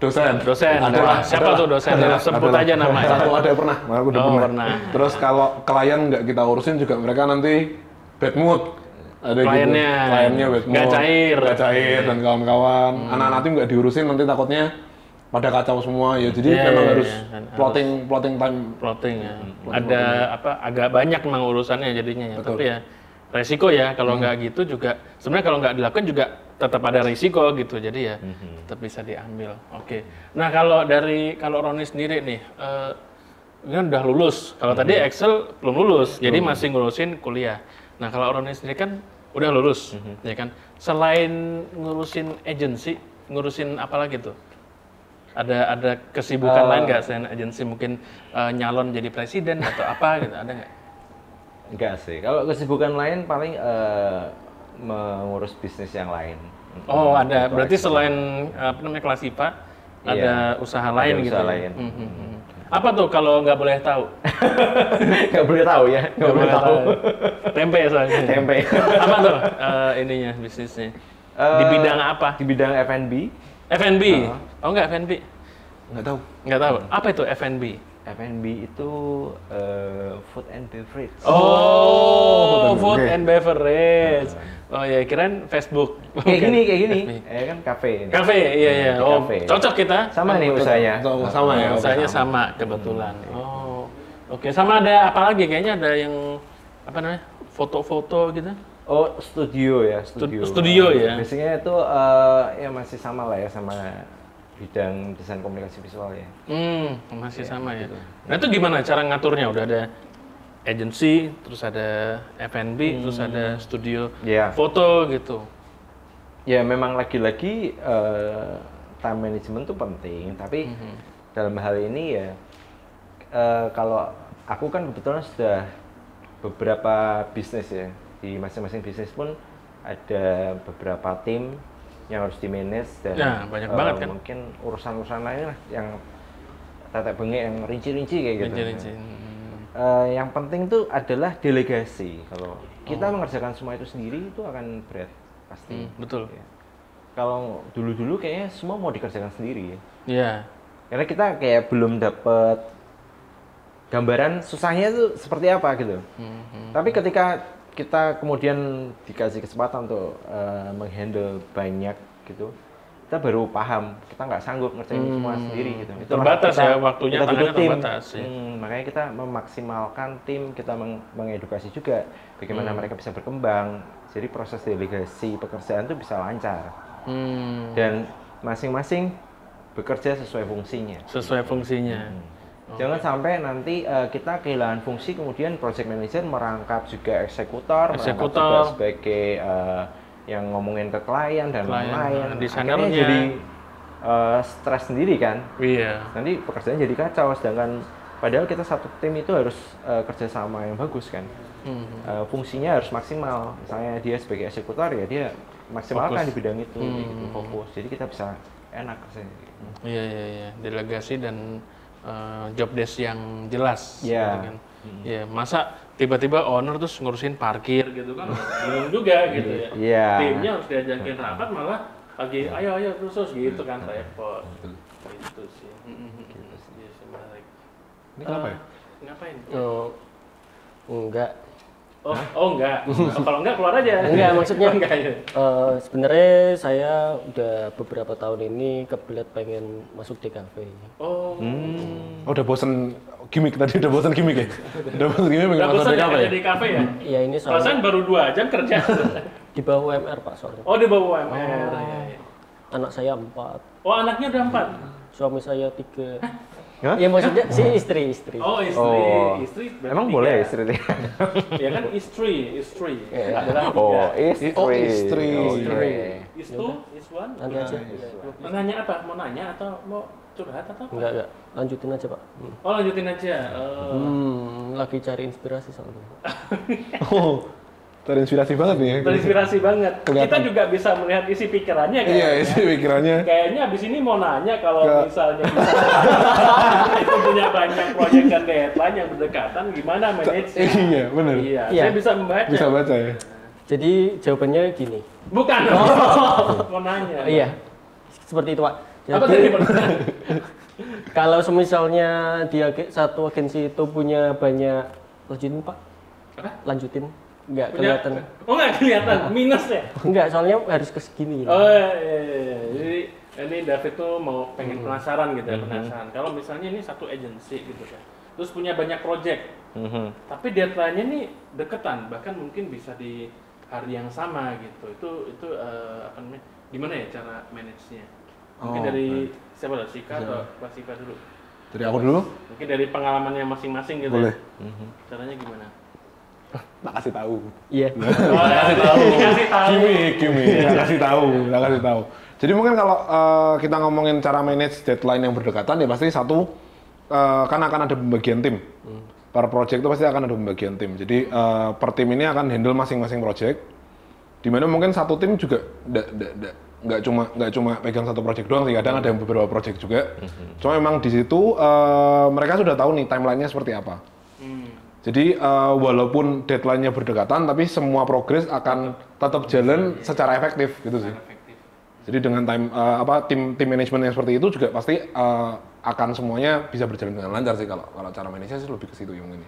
dosen. Adalah. Siapa tuh dosen? Sebut aja namanya. Satu ada pernah, aku udah pernah. Terus kalau klien nggak kita urusin juga mereka nanti bad mood. Ada kliennya bad mood. Nggak cair Dan kawan-kawan. Anak-anak tim nggak diurusin nanti takutnya pada kacau semua ya. Jadi memang harus plotting time. Plotting ya. Ada agak banyak memang urusannya jadinya ya. Tapi ya resiko ya kalau nggak gitu juga. Sebenarnya kalau nggak dilakukan juga tetap ada risiko gitu. Jadi ya tetap bisa diambil. Oke. Nah kalau Roni sendiri nih, ini udah lulus. Kalau tadi Excel belum lulus, jadi masih ngurusin kuliah. Nah kalau Roni sendiri kan udah lulus, ya kan. Selain ngurusin agensi, ngurusin apa lagi tuh? Ada kesibukan lain nggak selain agensi? Mungkin nyalon jadi presiden atau apa gitu? Ada nggak? Enggak sih. Kalau kesibukan lain paling mengurus bisnis yang lain. Oh ada. Berarti selain kelas IPA ada usaha lain gitu. Usaha lain. Apa tuh kalau nggak boleh tahu? Nggak boleh tahu ya. Nggak boleh tahu. Tempe soalnya. Tempe. Apa tuh ininya bisnisnya? Di bidang apa? Di bidang F&B. F&B. Oh nggak F&B? Nggak tahu. Nggak tahu. Apa itu F&B? F&B itu food and beverage. Oh, food and beverage. Oh ya, kirain Facebook. Kayak gini. Kan kafe ini. Kafe, iya. Oh, Cafe. cocok kita. Sama nih usahanya. Sama ya. Usahanya sama kebetulan. Oh, oke. Sama ada apa lagi? Kayaknya ada yang apa namanya? Foto-foto gitu. Oh, studio ya, Studio ya. Biasanya itu ya masih sama lah ya sama bidang desain komunikasi visual ya. Masih sama ya. Nah itu gimana cara ngaturnya? Udah ada agency, terus ada F&B, terus ada studio foto gitu. Ya memang lagi-lagi time management itu penting, tapi dalam hal ini ya kalau aku kan kebetulan sudah beberapa bisnis ya, di masing-masing bisnis pun ada beberapa tim yang harus di-manage dan banyak banget kan. Mungkin urusan-urusan lain lah yang tetek bengek yang rinci-rinci kayak gitu. Yang penting tuh adalah delegasi. Kalau kita mengerjakan semua itu sendiri itu akan berat pasti. Betul. Ya. Kalau dulu-dulu kayaknya semua mau dikerjakan sendiri ya. Iya. Karena kita kayak belum dapat gambaran susahnya itu seperti apa gitu. Tapi ketika kita kemudian dikasih kesempatan untuk menghandle banyak gitu, kita baru paham kita nggak sanggup ngerjain semua sendiri gitu. Terbatas ya waktunya, tangannya terbatas. Makanya kita memaksimalkan tim, kita mengedukasi juga bagaimana mereka bisa berkembang. Jadi proses delegasi pekerjaan itu bisa lancar. Dan masing-masing bekerja sesuai fungsinya. Jangan sampai nanti kita kehilangan fungsi, kemudian project manager merangkap juga eksekutor. Merangkap juga sebagai yang ngomongin ke klien dan lain-lain. Akhirnya jadi stres sendiri kan. Iya. Nanti pekerjaan jadi kacau, sedangkan padahal kita satu tim itu harus kerjasama yang bagus kan. Fungsinya harus maksimal. Misalnya dia sebagai eksekutor ya dia maksimalkan di bidang itu, gitu, fokus. Jadi kita bisa enak kerjanya. Iya. Delegasi dan job desk yang jelas. Gitu kan. Ya, masa tiba-tiba owner terus ngurusin parkir gitu kan? Belum juga gitu ya. Timnya harus diajakin rapat malah lagi ayo terus gitu kan, repot. Gitu sih. Iya, menarik. Ini kenapa ya? Ngapain? Enggak. Enggak. Kalau enggak keluar aja. Enggak, maksudnya enggak ya. Sebenarnya saya udah beberapa tahun ini kebelet pengen masuk di kafe. Udah bosen gimmick tadi, udah bosen gimmick ya? Udah bosen gimmick pengen masuk di kafe ya? Di kafe ya? Iya, ini soalnya Perasaan baru 2 jam kerja. di bawah UMR Pak soalnya. Oh, di bawah UMR. Iya. Anak saya 4. Oh, anaknya udah 4? Suami saya 3. Hah? Iya maksudnya si istri. Oh, istri. Oh. Istri berarti Emang 3. boleh istri? Ya kan istri. Adalah 3. Oh, istri. Oh, istri. Oke. Istu, iswan. Nanti aja. Mau nanya apa? Mau nanya atau mau curhat atau apa? Enggak. Lanjutin aja, Pak. Oh, lanjutin aja. Lagi cari inspirasi soalnya. Oh, terinspirasi banget nih ya. Terinspirasi banget. Kelihatan. Kita juga bisa melihat isi pikirannya kan. Iya, isi pikirannya. Kayaknya abis ini mau nanya kalau Ke- misalnya itu punya banyak proyek dan deadline yang berdekatan, gimana manage? Iya, benar. Iya, Iya. saya bisa membaca. Bisa baca ya. Jadi jawabannya gini. Bukan. Mau nanya. Iya. Seperti itu, Pak. Apa Jadi, tadi pertanyaan? kalau semisalnya satu agensi itu punya banyak, lanjutin Pak. Apa? Lanjutin. Enggak Punya- kelihatan. Oh, nggak kelihatan. Minus ya? Enggak, soalnya harus ke segini. Oh iya. Jadi ini David tuh mau pengen penasaran gitu ya, penasaran. Kalau misalnya ini satu agensi gitu kan, terus punya banyak project, tapi deadline-nya nih deketan, bahkan mungkin bisa di hari yang sama gitu. Itu apa namanya? Gimana ya cara manage-nya? Mungkin Oh, dari siapa lah, Sika atau Pak Sika dulu? Dari aku dulu, Mungkin dari pengalamannya masing-masing gitu. boleh. Ya? Caranya gimana? Tak kasih tahu. Iya. Oh, dikasih tahu. Kimi, tak kasih tahu. Jadi mungkin kalau kita ngomongin cara manage deadline yang berdekatan ya pasti satu kan akan ada pembagian tim. Per project itu pasti akan ada pembagian tim. Jadi per tim ini akan handle masing-masing project. Dimana mungkin satu tim juga nggak cuma pegang satu project doang sih, kadang ada yang beberapa project juga. Cuma memang di situ mereka sudah tahu nih timelinenya seperti apa. Jadi walaupun deadline-nya berdekatan, tapi semua progres akan tetap jalan secara efektif gitu sih. Jadi dengan tim manajemen yang seperti itu juga pasti akan semuanya bisa berjalan dengan lancar sih kalau cara manajenya sih lebih ke situ ya mungkin.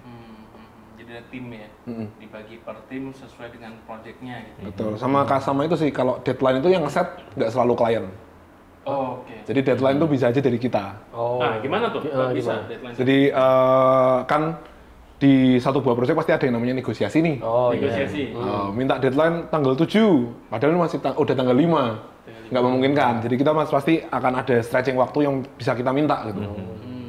Jadi ada tim ya, dibagi per tim sesuai dengan projectnya gitu. Betul. Sama itu sih kalau deadline itu yang set nggak selalu klien. Oh, oke. Jadi deadline itu bisa aja dari kita. Oh. Nah, gimana tuh? Kok bisa Gimana? deadline? Jadi kan di satu buah proyek pasti ada yang namanya negosiasi nih. Oh iya. Negosiasi. Minta deadline tanggal 7, padahal ini masih udah tanggal 5. Nggak memungkinkan. Jadi kita pasti akan ada stretching waktu yang bisa kita minta gitu.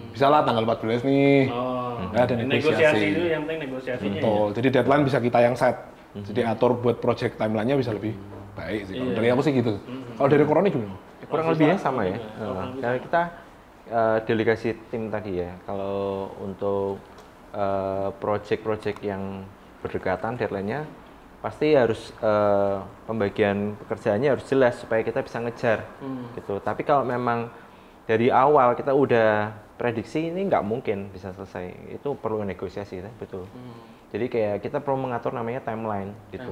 Bisa lah tanggal 14 nih. Oh, ada negosiasi. itu yang penting negosiasinya. Betul. Jadi deadline bisa kita yang set. Jadi atur buat project timeline-nya bisa lebih baik sih. Kalau dari aku sih gitu. Kalau dari Koroni gimana? Kurang lebihnya sama ya. Karena kita delegasi tim tadi ya. Kalau untuk project-project yang berdekatan deadline-nya pasti harus pembagian pekerjaannya harus jelas supaya kita bisa ngejar gitu. Tapi kalau memang dari awal kita udah prediksi ini nggak mungkin bisa selesai, itu perlu negosiasi ya, betul. Jadi kayak kita perlu mengatur namanya timeline gitu.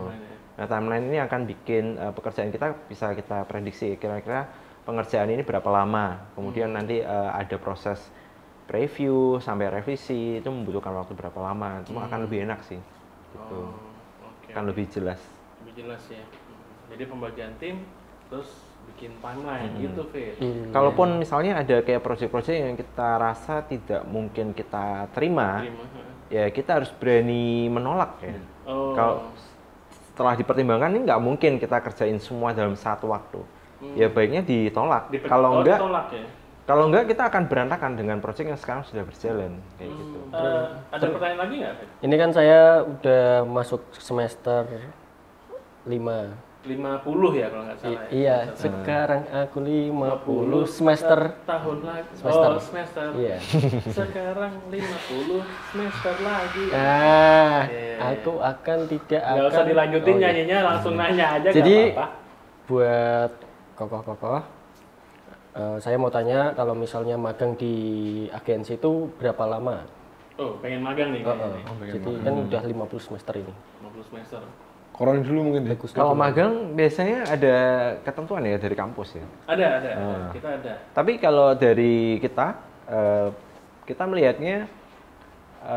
Nah timeline ini akan bikin pekerjaan kita bisa kita prediksi kira-kira pengerjaan ini berapa lama, kemudian nanti ada proses preview sampai revisi itu membutuhkan waktu berapa lama, itu akan lebih enak sih gitu. Akan lebih jelas. Lebih jelas ya. Jadi pembagian tim terus bikin timeline gitu, Fit. Kalaupun misalnya ada kayak project-project yang kita rasa tidak mungkin kita terima, ya kita harus berani menolak ya. Kalau setelah dipertimbangkan ini nggak mungkin kita kerjain semua dalam satu waktu, ya baiknya ditolak. Kalau enggak, ditolak, ya? kalau enggak kita akan berantakan dengan project yang sekarang sudah berjalan kayak gitu. Ada pertanyaan lagi nggak, Fit? Ini kan saya udah masuk semester 5. 50 ya kalau nggak salah. Iya, sekarang aku 50 semester. Tahun lagi. Semester. Oh, semester. Iya. Sekarang 50 semester lagi. Ah, Iya. aku akan tidak akan. Nggak usah dilanjutin Oh, iya. nyanyinya, langsung nanya aja. Jadi nggak apa-apa. buat kokoh-kokoh, saya mau tanya kalau misalnya magang di agensi itu berapa lama? Oh, pengen magang nih. kayaknya nih. Jadi kan udah 50 semester ini. 50 semester. Koroni dulu mungkin ya. Kalau magang biasanya ada ketentuan ya dari kampus ya. Ada. Kita ada. Tapi kalau dari kita, kita melihatnya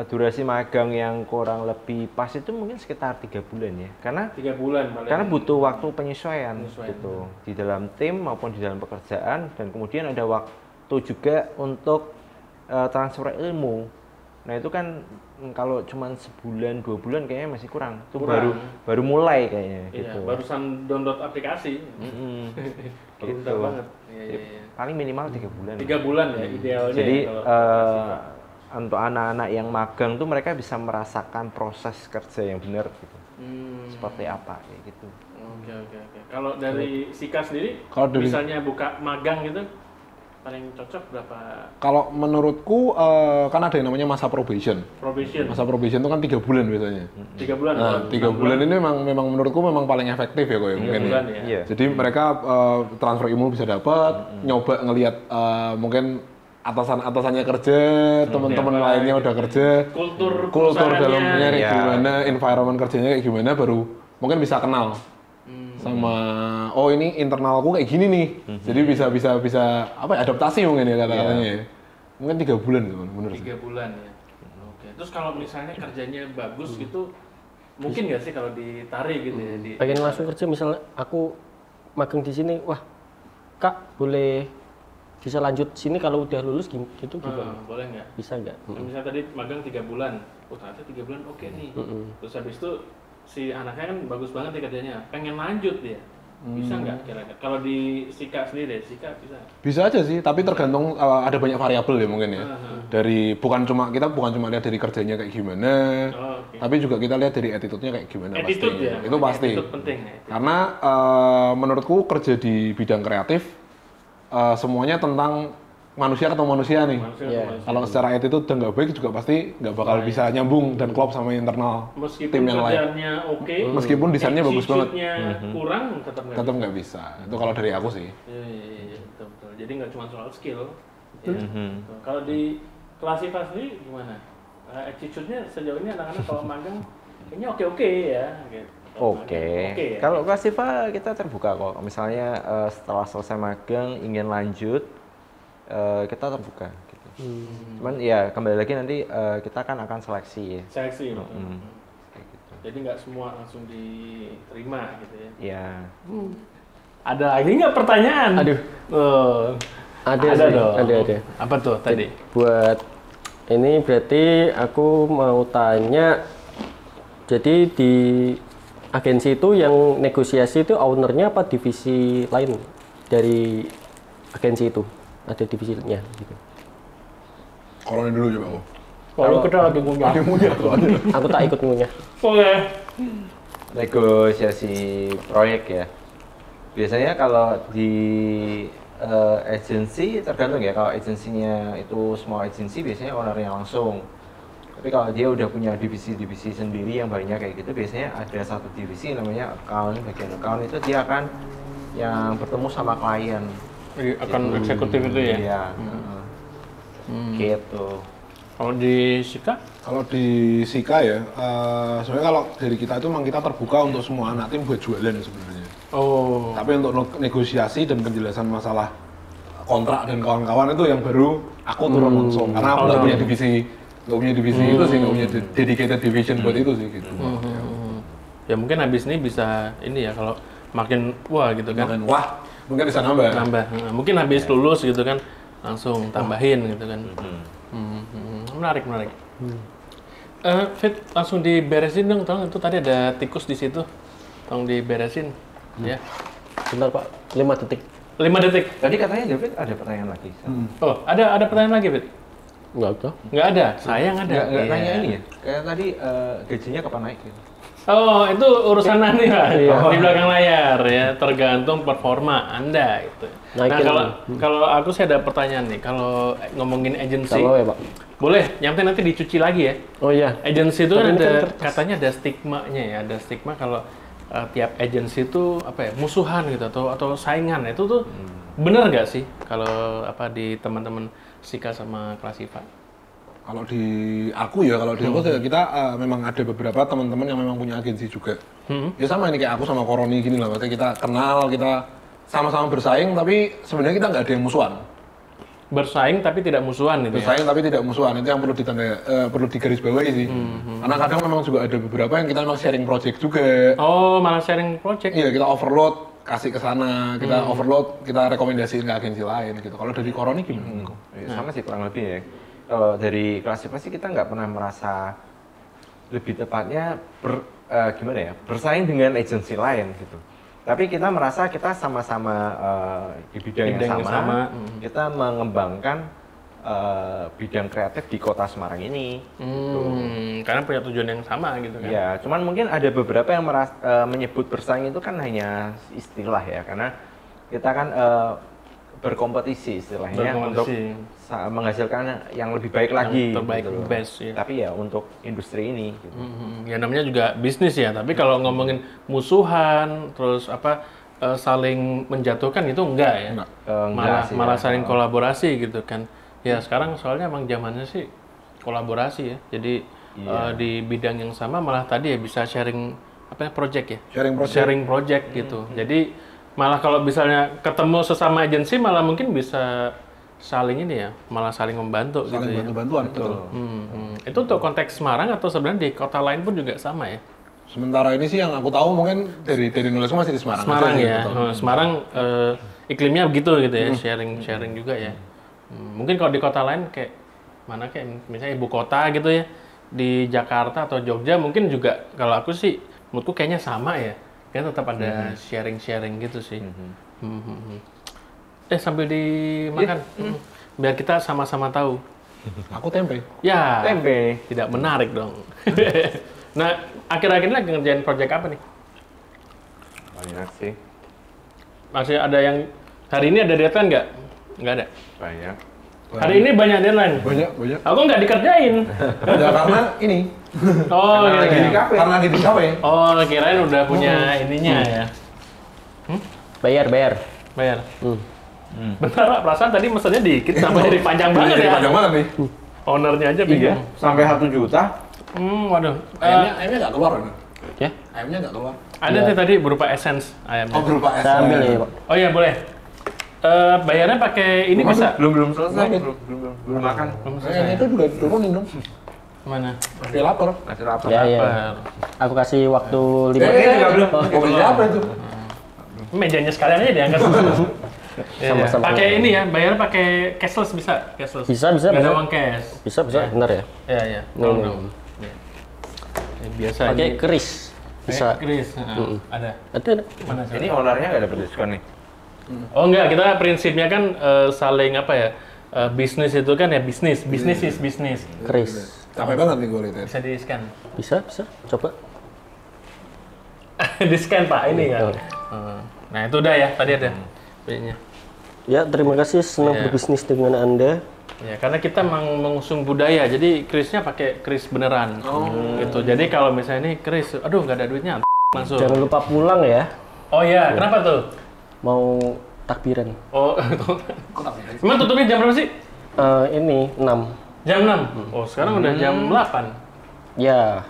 durasi magang yang kurang lebih pas itu mungkin sekitar 3 bulan ya. 3 bulan paling. Karena butuh waktu penyesuaian gitu di dalam tim maupun di dalam pekerjaan, dan kemudian ada waktu juga untuk transfer ilmu. Nah itu kan kalau cuma sebulan 2 bulan kayaknya masih kurang. Itu baru mulai kayaknya Iya, gitu. barusan download aplikasi. Gitu. Pintar banget. Iya. paling minimal 3 bulan. 3 bulan ya idealnya. Jadi ya, kalau untuk anak-anak yang magang tuh mereka bisa merasakan proses kerja yang benar gitu. Seperti apa kayak gitu. Oke. Kalau dari Sika sendiri, Kalau dari- misalnya buka magang gitu, paling cocok berapa Kalau menurutku kan ada yang namanya masa probation. probation? Masa probation itu kan 3 bulan biasanya. 3 bulan. Nah, 3 bulan ini memang menurutku memang paling efektif ya kok ya 3 mungkin bulan ya. ya. Iya. Jadi mereka transfer ilmu bisa dapat, nyoba ngelihat mungkin atasannya kerja, teman-teman apa, lainnya udah kerja, Kultur dalamnya perusahaannya. kayak Iya. gimana, environment kerjanya kayak gimana, baru mungkin bisa kenal sama oh ini internalku kayak gini nih. Jadi bisa apa ya, adaptasi mungkin ya kata-katanya ya. Mungkin 3 bulan gitu bener sih. 3 bulan ya. Oke. Terus kalau misalnya kerjanya bagus gitu, mungkin nggak sih kalau ditarik gitu ya? Pengen langsung kerja, misalnya aku magang di sini, wah Kak boleh bisa lanjut sini kalau udah lulus gitu gimana? Boleh nggak? Bisa nggak? Nah, misalnya tadi magang 3 bulan, ternyata 3 bulan oke nih. Terus habis itu si anaknya kan bagus banget nih kerjanya, pengen lanjut dia. Bisa nggak kira-kira? Kalau di Sika sendiri, Sika bisa? Bisa aja sih, tapi tergantung ada banyak variabel ya mungkin ya. Dari bukan cuma lihat dari kerjanya kayak gimana, Oh, oke. tapi juga kita lihat dari attitude-nya kayak gimana Attitude pasti. ya? Itu pasti. Attitude penting ya? Karena menurutku kerja di bidang kreatif semuanya tentang manusia ketemu manusia nih. Manusia Iya. sama manusia. Kalau secara attitude udah nggak baik juga pasti nggak bakal bisa nyambung dan klop sama internal Meskipun tim yang lain. kerjaannya oke, Meskipun desainnya bagus banget, attitude-nya kurang, tetap nggak tetap nggak bisa. Itu kalau dari aku sih. Iya, betul. Jadi nggak cuma soal skill. Ya. Betul. Kalau di klasifikasi gimana? Attitude-nya sejauh ini anak-anak kalau magang kayaknya oke-oke ya. Gitu. Kalau Oke. magang, oke ya? Kalau Klasifa kita terbuka kok. Misalnya setelah selesai magang ingin lanjut, kita terbuka. Gitu. Cuman ya kembali lagi nanti kita kan akan seleksi ya. Seleksi. betul. Kayak gitu. Jadi nggak semua langsung diterima gitu ya. Ya. Ada lagi nggak pertanyaan? Aduh. Oh. Ada Ada sih, dong. ada. Apa tuh tadi? Buat ini berarti aku mau tanya, jadi di agensi itu yang negosiasi itu ownernya apa divisi lain dari agensi itu? Ada divisinya gitu. Koronin dulu coba aku. Kalau kita lagi ngunyah. Aku tak ikut ngunyah. Oke. Negosiasi proyek ya. Biasanya kalau di agensi tergantung ya. Kalau agensinya itu small agency biasanya ownernya langsung. Tapi kalau dia udah punya divisi-divisi sendiri yang banyak kayak gitu, biasanya ada satu divisi namanya account. Bagian account itu dia akan yang bertemu sama klien. Akan eksekutif itu ya? Iya. Gitu. Kalau di Sika? Kalau di Sika ya, sebenarnya kalau dari kita itu memang kita terbuka untuk semua anak tim buat jualan sebenarnya. Oh. Tapi untuk negosiasi dan penjelasan masalah kontrak dan kawan-kawan itu yang baru aku turun langsung. Karena aku nggak punya divisi, itu sih, nggak punya dedicated division buat itu sih gitu. Ya mungkin habis ini bisa ini ya kalau makin wah gitu kan. Dan wah, mungkin bisa nambah. Nambah. Nah, mungkin habis lulus gitu kan langsung tambahin gitu kan. Menarik. Fit, langsung diberesin dong, tolong itu tadi ada tikus di situ. Tolong diberesin. Ya. Bentar Pak, 5 detik. 5 detik. Tadi katanya David ada pertanyaan lagi. Oh, ada pertanyaan lagi, Fit? Enggak ada. Nggak ada. Sayang ada. Nggak Iya. nanya ini ya? Kayak tadi gajinya kapan naik gitu. Oh, itu urusan nanti Pak. Iya. Di belakang layar ya, tergantung performa Anda gitu. Nah, Naikin. kalau aku sih ada pertanyaan nih. Kalau ngomongin agensi, Kalau ya Pak. boleh, yang penting nanti dicuci lagi ya. Oh iya. Agensi itu Tapi kan ini kan ada kertas. katanya ada stigmanya ya, ada stigma kalau tiap agensi itu apa ya, musuhan gitu atau saingan. Itu tuh bener nggak sih kalau apa di teman-teman Sika sama Klasifa? Kalau di aku ya, kita memang ada beberapa teman-teman yang memang punya agensi juga. Ya sama ini kayak aku sama Koroni gini lah, maksudnya kita kenal, kita sama-sama bersaing, tapi sebenarnya kita nggak ada yang musuhan. Bersaing tapi tidak musuhan gitu ya. Bersaing tapi tidak musuhan, itu yang perlu digarisbawahi sih. Karena kadang memang juga ada beberapa yang kita memang sharing project juga. Oh, malah sharing project. Iya, kita overload, kasih ke sana, kita overload, kita rekomendasiin ke agensi lain gitu. Kalau dari Koroni gimana? Ya, sama sih kurang lebih ya. Kalau dari klasifikasi kita nggak pernah merasa, lebih tepatnya gimana ya, bersaing dengan agensi lain gitu. Tapi kita merasa kita sama-sama di bidang yang sama. Kita mengembangkan bidang kreatif di kota Semarang ini. Gitu. Karena punya tujuan yang sama gitu kan. Ya, cuman mungkin ada beberapa yang menyebut bersaing itu kan hanya istilah ya, karena kita kan berkompetisi istilahnya untuk menghasilkan yang lebih baik lagi. Terbaik, gitu. best ya. Tapi ya untuk industri ini. Gitu. Ya namanya juga bisnis ya, tapi kalau ngomongin musuhan, terus apa saling menjatuhkan itu enggak ya. Malah saling kolaborasi gitu kan. Ya sekarang soalnya emang zamannya sih kolaborasi ya. Jadi di bidang yang sama malah tadi ya bisa sharing apa ya project ya. Sharing project gitu. Jadi malah kalau misalnya ketemu sesama agensi malah mungkin bisa saling ini ya, malah saling membantu gitu ya. Bantu-bantuan, betul. Itu untuk konteks Semarang atau sebenarnya di kota lain pun juga sama ya? Sementara ini sih yang aku tahu mungkin dari nulisku masih di Semarang. Semarang aja, ya, betul. Semarang iklimnya begitu gitu ya, sharing juga ya. Mungkin kalau di kota lain kayak mana kayak misalnya ibu kota gitu ya, di Jakarta atau Jogja mungkin juga kalau aku sih menurutku kayaknya sama ya, kan tetap ada sharing gitu sih. Sambil dimakan, biar kita sama-sama tahu. Aku tempe. Ya, Tempe. tidak menarik dong. Nah, akhir-akhir ini lagi ngerjain project apa nih? Banyak sih. Masih ada yang hari ini ada deadline nggak? Nggak ada. Banyak. Hari ini banyak deadline. Banyak. Aku nggak dikerjain. Ya karena ini. Oh, Karena lagi gitu. di kafe. Karena lagi di kafe. Oh, kirain udah punya ininya ya. Bayar. Bayar. Bentar, Pak. Perasaan tadi mesennya dikit sampai jadi panjang banget ya. Panjang banget nih. Ownernya aja Iya, bingung. sampai 1 juta. Waduh. Ayamnya nggak keluar kan? Ya, Ayamnya nggak keluar. Ada tuh tadi berupa essence ayamnya. Oh, berupa es. saya ambil nih, Pak. Oh iya, boleh. Bayarnya pakai ini bisa? Belum selesai. Belum makan. Ayamnya itu juga turunin dong. Mana? Masih lapar. Masih lapar. Ya, ya. Lapar. Aku kasih waktu 5 Ini juga belum. Mau beli apa itu? Mejanya sekalian aja diangkat. Ya, ya. Sama-sama. Pakai ini ya, bayar pakai cashless bisa? Cashless. Bisa. Nggak ada uang cash. Bisa, benar ya. Iya, iya. No. Ya, biasa Pakai ini. keris. Bisa. Kris. Ada. Ada. Mana sih? Ini ownernya nggak dapat diskon nih. Oh enggak, kita prinsipnya kan saling apa ya? Bisnis itu kan ya bisnis is bisnis. Keris. Capek banget nih gue lihat. Bisa di scan. Bisa. Coba. Di scan Pak, ini kan. Oh. Nah itu udah ya, tadi ada. Punyanya. Ya, terima kasih. Senang Ya. berbisnis dengan Anda. Ya, karena kita mengusung budaya, jadi krisnya pakai kris beneran. Gitu. Jadi kalau misalnya ini kris, aduh nggak ada duitnya, langsung. Jangan lupa pulang ya. Oh iya, kenapa tuh? Mau takbiran. Oh, emang tutupnya jam berapa sih? Ini 6. Jam 6? Oh, sekarang udah jam 8. Ya.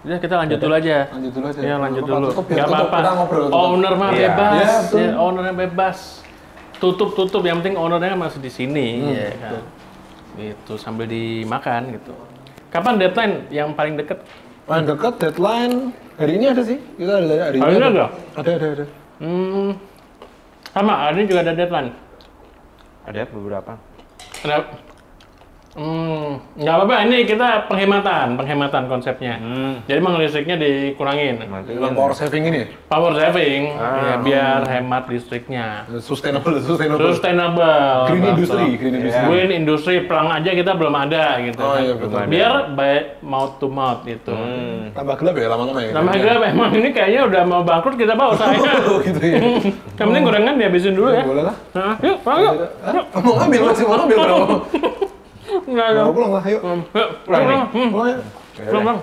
Udah, kita lanjut dulu aja. Lanjut dulu aja. Ya, lanjut Nggak dulu. apa-apa, tutup, biar Nggak tutup, apa-apa. kita ngobrol. Owner mah Iya. bebas. Iya, betul. Ya, ownernya bebas. Tutup. Yang penting ownernya masih di sini. Ya kan? Gitu, sambil dimakan gitu. Kapan deadline yang paling deket? Paling dekat deadline hari ini ada sih. Kita ada hari Hari ini ada? Ada. Sama, hari ini juga ada deadline. Ada beberapa. Ada. Nggak apa-apa, ini kita penghematan konsepnya. Jadi emang listriknya dikurangin. Dalam power saving ini. Power saving, ya, biar hemat listriknya. Sustainable. Sustainable. Green betul. industry. Green industry, pelang aja kita belum ada gitu. Oh kan. iya betul. Biar by mouth to mouth gitu. Tambah gelap ya lama-lama ya. Nama gelap emang ini kayaknya udah mau bangkrut kita bawa usahanya. Oh gitu ya. Yang penting gorengan dihabisin dulu ya. Boleh lah. Nah, yuk, pulang yuk. Mau ngambil berapa? Nggak ada. Mau pulang lah, ayo. Yuk, pulang. Pulang ya. Pulang.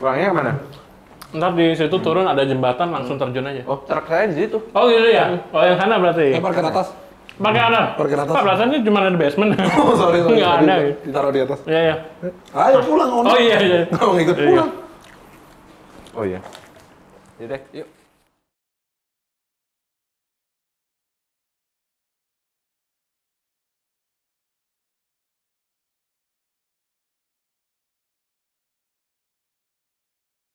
Pulangnya kemana? Ntar di situ turun ada jembatan langsung terjun aja. Oh, truk saya di situ. Oh gitu ya? Oh yang sana berarti? Parkir atas. Pakai ada? Parkir atas. Pak, perasaan ini cuma ada basement. Oh sorry. Nggak ada. Ditaruh di atas. Iya, iya. Ayo pulang. Oh iya. Kalau ikut Iya. pulang. Oh iya. Yaudah, yuk.